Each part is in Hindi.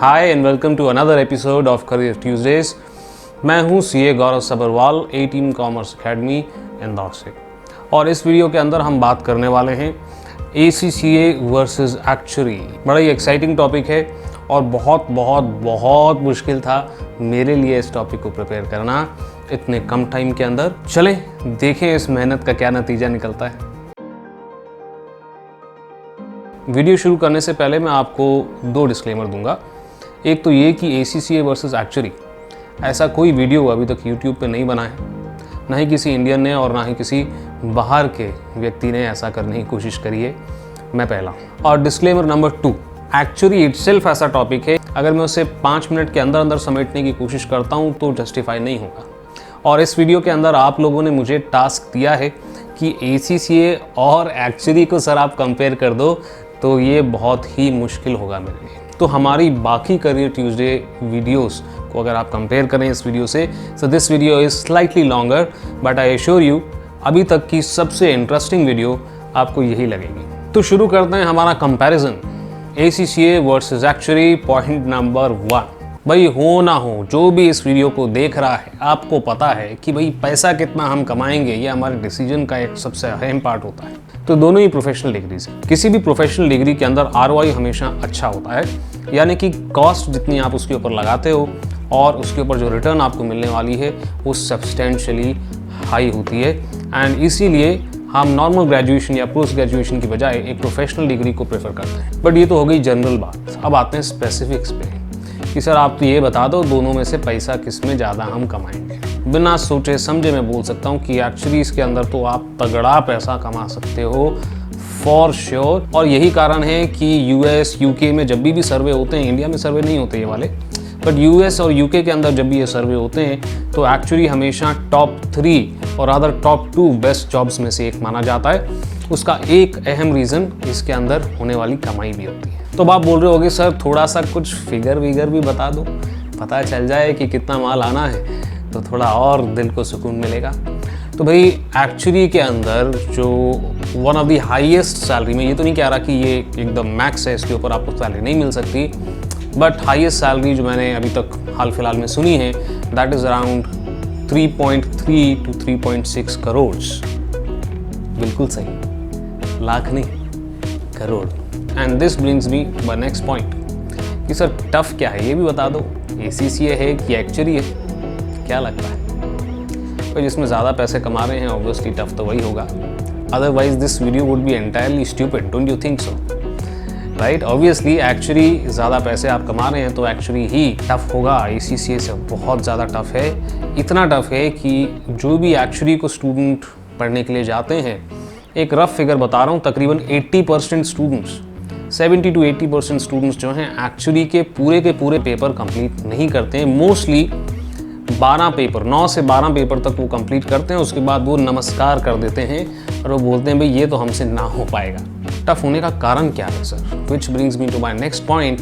Hi and welcome to another episode of career Tuesdays. मैं हूं CA Gaurav Sabharwal, A-Team commerce academy Indore से। और इस वीडियो के अंदर हम बात करने वाले हैं ACCA वर्सेस एक्चुअरी। बड़ा ही एक्साइटिंग टॉपिक है और बहुत मुश्किल था मेरे लिए इस टॉपिक को प्रिपेयर करना इतने कम टाइम के अंदर। चलें देखें इस मेहनत का क्या नतीजा निकलता है। वीडियो शुरू करने से पहले मैं आपको दो डिस्क्लेमर दूंगा। एक तो ये कि ACCA वर्सेस एक्चुअरी ऐसा कोई वीडियो अभी तक YouTube पे नहीं बना है, ना ही किसी इंडियन ने और ना ही किसी बाहर के व्यक्ति ने ऐसा करने की कोशिश करी है। मैं पहला। और डिस्क्लेमर नंबर 2, एक्चुअली इटसेल्फ ऐसा टॉपिक है, अगर मैं उसे 5 मिनट के अंदर समेटने की कोशिश करता हूँ तो जस्टिफाई नहीं होगा। और इस वीडियो के अंदर आप लोगों ने मुझे टास्क दिया है कि ACCA और एक्चुअरी को सर आप कंपेयर कर दो, तो ये बहुत ही मुश्किल होगा मेरे लिए। तो हमारी बाकी करियर ट्यूसडे वीडियोस को अगर आप कंपेयर करें इस वीडियो से, so this video is slightly longer, but I assure you अभी तक की सबसे इंटरेस्टिंग वीडियो आपको यही लगेगी। तो शुरू करते हैं हमारा comparison ACCA versus actuary. Point number 1, भाई हो ना हो जो भी इस वीडियो को देख रहा है, आपको पता है कि भाई पैसा कितना हम कमाएंगे, ये हमारे डिसीजन का एक सबसे अहम पार्ट होता है। तो दोनों ही प्रोफेशनल डिग्रीज हैं। किसी भी प्रोफेशनल डिग्री के अंदर ROI हमेशा अच्छा होता है, यानी कि कॉस्ट जितनी आप उसके ऊपर लगाते हो और उसके ऊपर जो रिटर्न आपको मिलने वाली है वो सब्सटेंशियली हाई होती है। एंड इसीलिए हम नॉर्मल ग्रेजुएशन या पोस्ट ग्रेजुएशन की बजाय एक प्रोफेशनल डिग्री को प्रेफर करते हैं। बट ये तो हो गई जनरल बात। अब आते हैं स्पेसिफिक्स पे कि सर आप तो ये बता दो दोनों में से पैसा किस में ज़्यादा हम कमाएंगे। बिना सोचे समझे मैं बोल सकता हूँ कि एक्चुअली इसके अंदर तो आप तगड़ा पैसा कमा सकते हो फॉर श्योर। और यही कारण है कि US UK में जब भी सर्वे होते हैं, इंडिया में सर्वे नहीं होते ये वाले, बट US और UK के अंदर जब भी ये सर्वे होते हैं तो एक्चुअली हमेशा टॉप 3 और अदर टॉप 2 बेस्ट जॉब्स में से एक माना जाता है। उसका एक अहम रीज़न इसके अंदर होने वाली कमाई भी होती है। तो आप बोल रहे होगे सर थोड़ा सा कुछ फिगर भी बता दो, पता चल जाए कि कितना माल आना है तो थोड़ा और दिल को सुकून मिलेगा। तो भाई एक्चुअली के अंदर जो one of the highest salary में, ये तो नहीं कह रहा कि ये एकदम मैक्स है, इसके ऊपर आपको सैलरी नहीं मिल सकती, बट हाईएस्ट सैलरी जो मैंने अभी तक हाल फिलहाल में सुनी है that is around 3.3 to 3.6 crore. बिल्कुल सही, लाख नहीं crore. And this brings me by next point कि सर टफ क्या है ये भी बता दो, ACCA है कि एक्चुअली है, क्या लगता है? तो जिसमें ज़्यादा पैसे कमा रहे हैं ऑब्वियसली टफ तो वही होगा, otherwise this video would be entirely stupid, don't you think so? Right, obviously actually ज़्यादा पैसे आप कमा रहे हैं तो एक्चुअली ही टफ होगा। ACCA से बहुत ज़्यादा टफ है, इतना टफ है कि जो भी एक्चुअली को स्टूडेंट पढ़ने के लिए जाते हैं, एक रफ फिगर बता रहा हूँ, तकरीबन 80% स्टूडेंट्स, 70 to 80% स्टूडेंट्स जो हैं एक्चुअली के पूरे पेपर कंप्लीट नहीं करते हैं। मोस्टली 12 पेपर, 9 से 12 पेपर तक वो कंप्लीट करते हैं, उसके बाद वो नमस्कार कर देते हैं और वो बोलते हैं भाई ये तो हमसे ना हो पाएगा। टफ होने का कारण क्या है sir? Which brings me to my next point.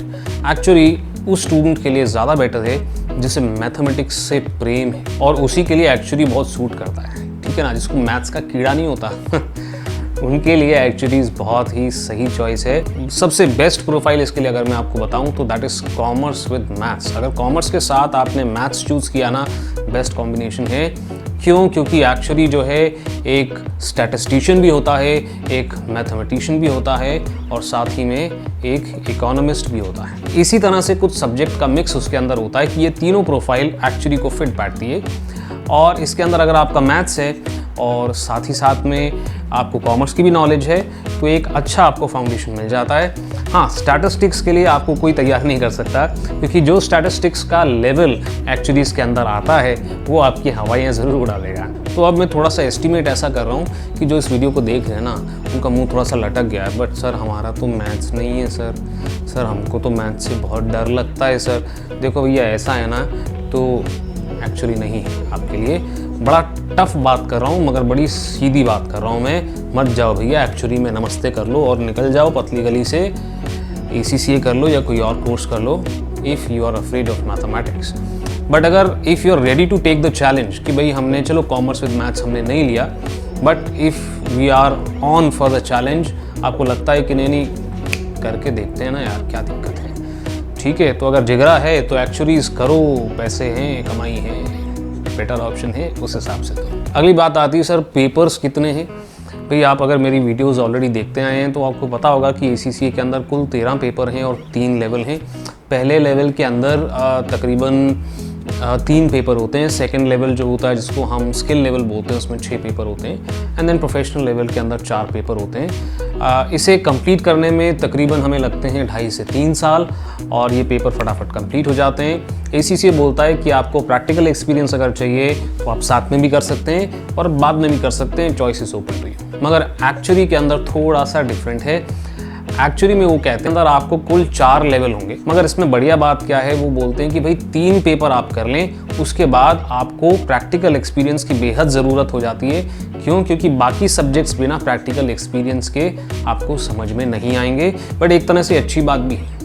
Actually उस स्टूडेंट के लिए ज़्यादा बेटर है जिसे मैथमेटिक्स से प्रेम है और उसी के लिए एक्चुअली बहुत सूट करता है, ठीक है ना, जिसको मैथ्स का कीड़ा नहीं होता उनके लिए एक्चुअली बहुत ही सही चॉइस है। सबसे बेस्ट प्रोफाइल इसके लिए अगर मैं आपको बताऊं तो that is commerce with maths. अगर कॉमर्स के साथ आपने मैथ्स चूज़ किया ना, बेस्ट कॉम्बिनेशन है। क्यों? क्योंकि एक्चुअली जो है एक स्टैटिस्टिशियन भी होता है, एक मैथमेटिशियन भी होता है और साथ ही में एक इकोनॉमिस्ट भी होता है। इसी तरह से कुछ सब्जेक्ट का मिक्स उसके अंदर होता है कि ये तीनों प्रोफाइल एक्चुअली को फिट बैठती है। और इसके अंदर अगर आपका मैथ्स है और साथ ही साथ में आपको कॉमर्स की भी नॉलेज है तो एक अच्छा आपको फाउंडेशन मिल जाता है। हाँ, स्टैटिस्टिक्स के लिए आपको कोई तैयार नहीं कर सकता, क्योंकि जो स्टैटिस्टिक्स का लेवल एक्चुअली इसके अंदर आता है वो आपकी हवाइयाँ ज़रूर उड़ा देगा। तो अब मैं थोड़ा सा एस्टिमेट ऐसा कर रहा हूँ कि जो इस वीडियो को देख रहे हैं ना उनका मुंह थोड़ा सा लटक गया है, बट सर हमारा तो मैथ्स नहीं है सर हमको तो मैथ्स से बहुत डर लगता है सर। देखो भैया ऐसा है ना, तो एक्चुअली नहीं है आपके लिए। बड़ा टफ बात कर रहा हूँ मगर बड़ी सीधी बात कर रहा हूँ मैं। मत जाओ भैया एक्चुअली में नमस्ते कर लो और निकल जाओ पतली गली से, ACCA कर लो या कोई और कोर्स कर लो if you are afraid of mathematics. But अगर if you are ready to take the challenge कि भाई हमने चलो कॉमर्स विद मैथ्स हमने नहीं लिया, but if we are on for the challenge, आपको लगता है कि नहीं करके देखते हैं ना यार क्या दिक्कत है, ठीक है, तो अगर जिगरा है तो एक्चुअलीज करो, पैसे हैं, कमाई है, बेटर ऑप्शन है, उस हिसाब से करो। अगली बात आती है सर पेपर्स कितने हैं। भाई आप अगर मेरी वीडियोस ऑलरेडी देखते आए हैं तो आपको पता होगा कि ACCA के अंदर कुल 13 पेपर हैं और 3 लेवल हैं। पहले लेवल के अंदर तकरीबन 3 पेपर होते हैं। सेकंड लेवल जो होता है जिसको हम स्किल लेवल बोलते हैं उसमें 6 पेपर होते हैं। एंड देन प्रोफेशनल लेवल के अंदर 4 पेपर होते हैं। इसे कंप्लीट करने में तकरीबन हमें लगते हैं 2.5 से 3 साल और ये पेपर फटाफट कंप्लीट हो जाते हैं। ACCA बोलता है कि आपको प्रैक्टिकल एक्सपीरियंस अगर चाहिए तो आप साथ में भी कर सकते हैं और बाद में भी कर सकते हैं, choice is open to you. मगर एक्चुअली के अंदर थोड़ा सा डिफरेंट है। एक्चुअली में वो कहते हैं अंदर आपको कुल 4 लेवल होंगे, मगर इसमें बढ़िया बात क्या है, वो बोलते हैं कि भाई 3 पेपर आप कर लें, उसके बाद आपको प्रैक्टिकल एक्सपीरियंस की बेहद ज़रूरत हो जाती है। क्यों? क्योंकि बाकी सब्जेक्ट्स बिना प्रैक्टिकल एक्सपीरियंस के आपको समझ में नहीं आएंगे। बट एक तरह से अच्छी बात भी है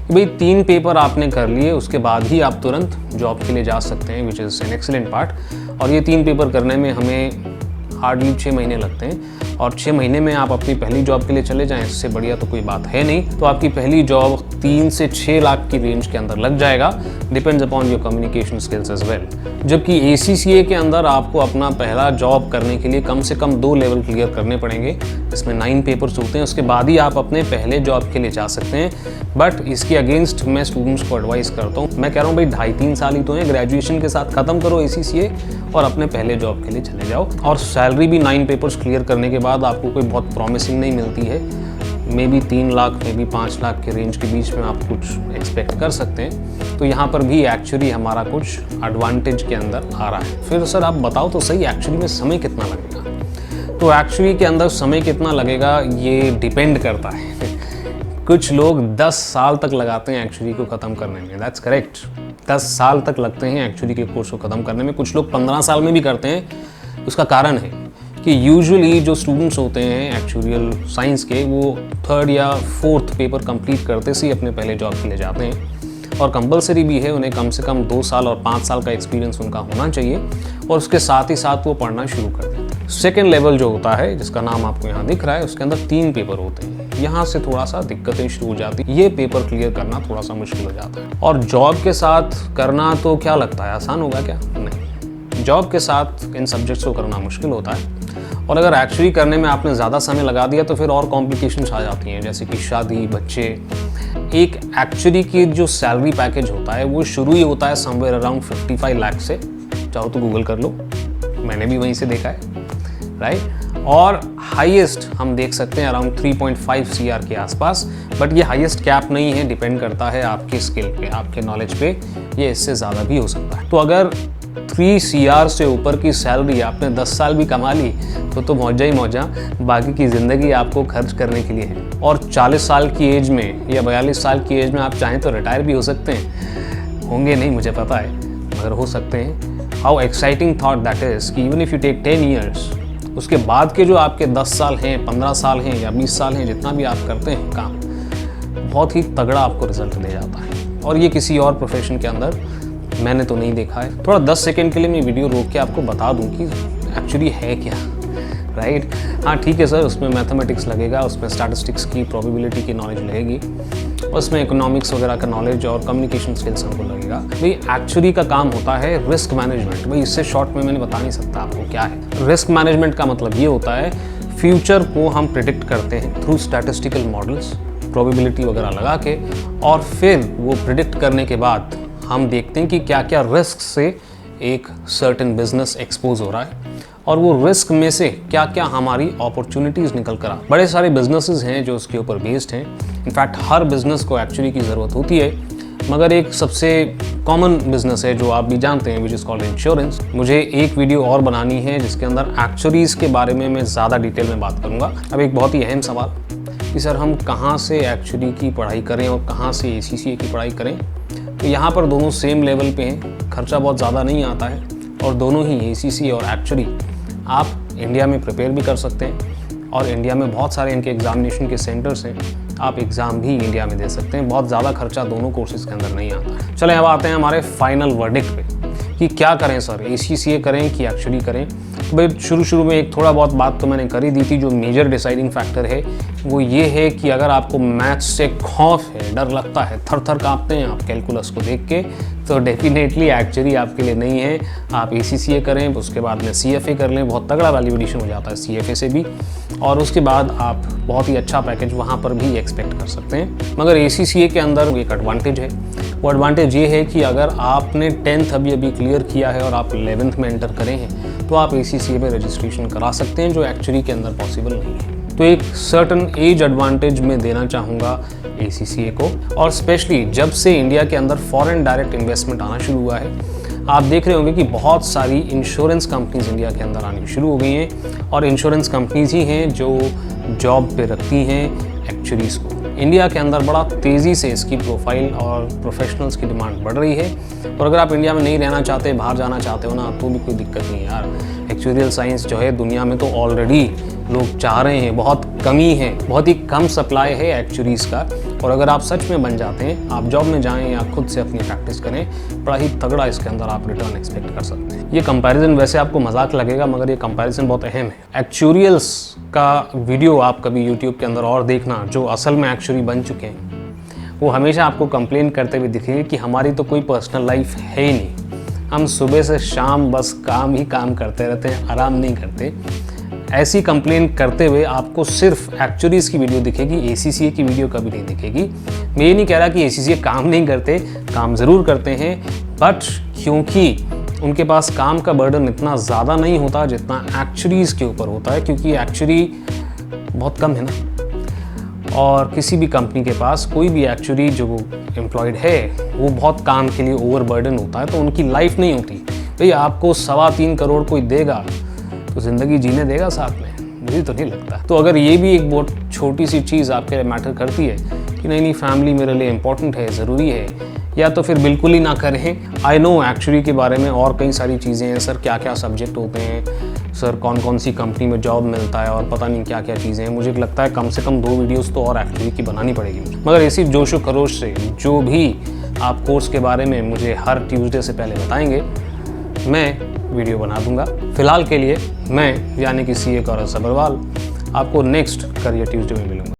कि भाई 3 पेपर आपने कर लिए, उसके बाद ही आप तुरंत जॉब के लिए जा सकते हैं, which is an excellent part. और ये 3 पेपर करने में हमें हार्डली 6 महीने लगते हैं और 6 महीने में आप अपनी पहली जॉब के लिए चले जाएं, इससे बढ़िया तो कोई बात है नहीं। तो आपकी पहली जॉब 3 से 6 लाख की रेंज के अंदर लग जाएगा, depends upon your communication skills as well. जबकि ACCA के अंदर आपको अपना पहला जॉब करने के लिए कम से कम 2 लेवल क्लियर करने पड़ेंगे, इसमें 9 पेपर्स होते हैं, उसके बाद ही आप अपने पहले जॉब के लिए जा सकते हैं। बट इसके अगेंस्ट मैं स्टूडेंट्स को एडवाइस करता हूँ, मैं कह रहा हूँ भाई 2.5-3 साल ही तो हैं, ग्रेजुएशन के साथ ख़त्म करो ACCA और अपने पहले जॉब के लिए चले जाओ। और सैलरी भी 9 पेपर्स क्लियर करने के बाद आपको कोई बहुत प्रॉमिसिंग नहीं मिलती है, may be 3 lakh may be 5 lakh के रेंज के बीच में आप कुछ एक्सपेक्ट कर सकते हैं। तो यहाँ पर भी एक्चुअली हमारा कुछ एडवांटेज के अंदर आ रहा है। फिर सर आप बताओ तो सही, एक्चुअली में समय कितना लगेगा? तो एक्चुअली के अंदर समय कितना लगेगा ये डिपेंड करता है। कुछ लोग 10 साल तक लगाते हैं एक्चुअली को ख़त्म करने में, दैट्स करेक्ट। 10 साल तक लगते हैं एक्चुअली के कोर्स को ख़त्म करने में। कुछ लोग 15 साल में भी करते हैं। उसका कारण है कि यूजुअली जो स्टूडेंट्स होते हैं एक्चुअल साइंस के, वो 3rd या 4th पेपर कंप्लीट करते से ही अपने पहले जॉब के लिए जाते हैं। और कंपलसरी भी है, उन्हें कम से कम 2 साल और 5 साल का एक्सपीरियंस उनका होना चाहिए और उसके साथ ही साथ वो पढ़ना शुरू कर देते हैं। सेकेंड लेवल जो होता है, जिसका नाम आपको यहाँ दिख रहा है, उसके अंदर 3 पेपर होते हैं। यहाँ से थोड़ा सा दिक्कतें शुरू हो जाती है, ये पेपर क्लियर करना थोड़ा सा मुश्किल हो जाता है। और जॉब के साथ करना तो क्या लगता है आसान होगा क्या? नहीं, जॉब के साथ इन सब्जेक्ट्स को करना मुश्किल होता है। और अगर एक्चुअली करने में आपने ज़्यादा समय लगा दिया तो फिर और कॉम्प्लिकेशंस आ जाती हैं, जैसे कि शादी, बच्चे। एक एक्चुअली की जो सैलरी पैकेज होता है वो शुरू ही होता है समवेयर अराउंड 55 लाख से। चाहो तो गूगल कर लो, मैंने भी वहीं से देखा है, राइट। और हाईएस्ट हम देख सकते हैं अराउंड 3.5 CR के आसपास। बट ये हाईएस्ट कैप नहीं है, डिपेंड करता है आपके स्किल पे, आपके नॉलेज पे, ये इससे ज़्यादा भी हो सकता है। तो अगर 3 CR से ऊपर की सैलरी आपने 10 साल भी कमा ली तो मौजा ही मौजा, बाकी की ज़िंदगी आपको खर्च करने के लिए है। और 40 साल की एज में या 42 साल की एज में आप चाहें तो रिटायर भी हो सकते हैं। होंगे नहीं मुझे पता है, मगर हो सकते हैं। How exciting thought that is कि even if you take 10 years, उसके बाद के जो आपके 10 साल हैं, 15 साल हैं या 20 साल हैं, जितना भी आप करते हैं काम, बहुत ही तगड़ा आपको रिजल्ट दे जाता है। और ये किसी और प्रोफेशन के अंदर मैंने तो नहीं देखा है। थोड़ा 10 सेकेंड के लिए मैं वीडियो रोक के आपको बता दूं कि एक्चुअली है क्या, राइट। हाँ ठीक है सर, उसमें मैथमेटिक्स लगेगा, उसमें स्टैटिस्टिक्स की प्रोबेबिलिटी की नॉलेज लगेगी, उसमें इकोनॉमिक्स वगैरह का नॉलेज और कम्युनिकेशन स्किल्स हमको लगेगा। भाई एक्चुअली का काम होता है रिस्क मैनेजमेंट। भाई इससे शॉर्ट में मैंने बता नहीं सकता आपको क्या है। रिस्क मैनेजमेंट का मतलब ये होता है फ्यूचर को हम प्रिडिक्ट करते हैं थ्रू स्टैटिस्टिकल मॉडल्स, प्रोबेबिलिटी वगैरह लगा के, और फिर वो प्रिडिक्ट करने के बाद हम देखते हैं कि क्या क्या रिस्क से एक सर्टेन बिजनेस एक्सपोज हो रहा है और वो रिस्क में से क्या क्या हमारी अपॉर्चुनिटीज़ निकल कर आ। बड़े सारे बिजनेसेस हैं जो उसके ऊपर बेस्ड हैं। इनफैक्ट हर बिजनेस को एक्चुअली की ज़रूरत होती है, मगर एक सबसे कॉमन बिजनेस है जो आप भी जानते हैं, विच इज़ कॉल्ड इंश्योरेंस। मुझे एक वीडियो और बनानी है जिसके अंदर एक्चुअलीज़ के बारे में मैं ज़्यादा डिटेल में बात करूँगा। अब एक बहुत ही अहम सवाल कि सर हम कहाँ से एक्चुअली की पढ़ाई करें और कहाँ से ACCA की पढ़ाई करें। तो यहाँ पर दोनों सेम लेवल पे हैं, खर्चा बहुत ज़्यादा नहीं आता है और दोनों ही ACCA और एक्चुअली आप इंडिया में प्रिपेयर भी कर सकते हैं और इंडिया में बहुत सारे इनके एग्जामिनेशन के सेंटर्स हैं, आप एग्ज़ाम भी इंडिया में दे सकते हैं। बहुत ज़्यादा खर्चा दोनों कोर्सेज़ के अंदर नहीं आता है। चलें अब आते हैं हमारे फाइनल वर्डिक्ट पे कि क्या करें सर, ACCA करें कि एक्चुअली करें। तो भाई शुरू में एक थोड़ा बहुत बात तो मैंने कर ही दी थी। जो मेजर डिसाइडिंग फैक्टर है वो ये है कि अगर आपको मैथ्स से खौफ है, डर लगता है, थर थर काँपते हैं आप कैलकुलस को देख के, तो डेफिनेटली एक्चुअली आपके लिए नहीं है। आप ACCA करें, उसके बाद में CFA कर लें, बहुत तगड़ा वैल्यूएडिशन हो जाता है CFA से भी, और उसके बाद आप बहुत ही अच्छा पैकेज वहाँ पर भी एक्सपेक्ट कर सकते हैं। मगर ACCA के अंदर एक एडवांटेज है। वो एडवांटेज ये है कि अगर आपने 10th अभी क्लियर किया है और आप 11th में एंटर करें हैं तो आप ACCA में रजिस्ट्रेशन करा सकते हैं, जो एक्चुअली के अंदर पॉसिबल नहीं है। तो एक सर्टन एज एडवांटेज मैं देना चाहूँगा ACCA को, और स्पेशली जब से इंडिया के अंदर फॉरेन डायरेक्ट इन्वेस्टमेंट आना शुरू हुआ है, आप देख रहे होंगे कि बहुत सारी इंश्योरेंस कंपनीज इंडिया के अंदर आनी शुरू हो गई हैं, और इंश्योरेंस कंपनीज ही हैं जो जॉब पे रखती हैं एक्चुअरीज को। इंडिया के अंदर बड़ा तेज़ी से इसकी प्रोफाइल और प्रोफेशनल्स की डिमांड बढ़ रही है। और अगर आप इंडिया में नहीं रहना चाहते, बाहर जाना चाहते हो ना, तो भी कोई दिक्कत नहीं है यार। एक्चुरियल साइंस जो है दुनिया में तो ऑलरेडी लोग चाह रहे हैं, बहुत कमी है, बहुत ही कम सप्लाई है एक्चुरीज़ का। और अगर आप सच में बन जाते हैं, आप जॉब में जाएं या खुद से अपनी प्रैक्टिस करें, बड़ा ही तगड़ा इसके अंदर आप रिटर्न एक्सपेक्ट कर सकते हैं। ये कंपैरिजन वैसे आपको मजाक लगेगा, मगर ये कंपैरिजन बहुत अहम है। एक्चुरियल्स का वीडियो आप कभी यूट्यूब के अंदर और देखना, जो असल में एक्चुरी बन चुके हैं, वो हमेशा आपको कंप्लेन करते हुए दिखेंगे कि हमारी तो कोई पर्सनल लाइफ है ही नहीं, हम सुबह से शाम बस काम ही काम करते रहते हैं, आराम नहीं करते। ऐसी कंप्लेन करते हुए आपको सिर्फ एक्चुरीज़ की वीडियो दिखेगी, ACCA की वीडियो कभी नहीं दिखेगी। मैं ये नहीं कह रहा कि ACCA काम नहीं करते, काम ज़रूर करते हैं, बट क्योंकि उनके पास काम का बर्डन इतना ज़्यादा नहीं होता जितना एक्चुरीज़ के ऊपर होता है, क्योंकि एक्चुरी बहुत कम है ना। और किसी भी कंपनी के पास कोई भी एक्चुरी जो एम्प्लॉयड है वो बहुत काम के लिए ओवर बर्डन होता है, तो उनकी लाइफ नहीं होती। भाई आपको 3.25 करोड़ कोई देगा तो ज़िंदगी जीने देगा साथ में? मुझे तो नहीं लगता। तो अगर ये भी एक बहुत छोटी सी चीज़ आपके लिए मैटर करती है कि नहीं फैमिली मेरे लिए इंपॉर्टेंट है, ज़रूरी है, या तो फिर बिल्कुल ही ना करें। आई नो एक्चुअली के बारे में और कई सारी चीज़ें हैं सर, क्या क्या सब्जेक्ट होते हैं सर, कौन कौन सी कंपनी में जॉब मिलता है, और पता नहीं क्या क्या चीज़ें हैं। मुझे लगता है कम से कम 2 वीडियोस तो और एक्चुअली की बनानी पड़ेगी। मगर इसी जोशो खरोश से जो भी आप कोर्स के बारे में मुझे हर ट्यूसडे से पहले बताएंगे, मैं वीडियो बना दूंगा। फिलहाल के लिए मैं यानी कि CA गौरव सब्रवाल आपको नेक्स्ट करियर ट्यूसडे में मिलूंगा।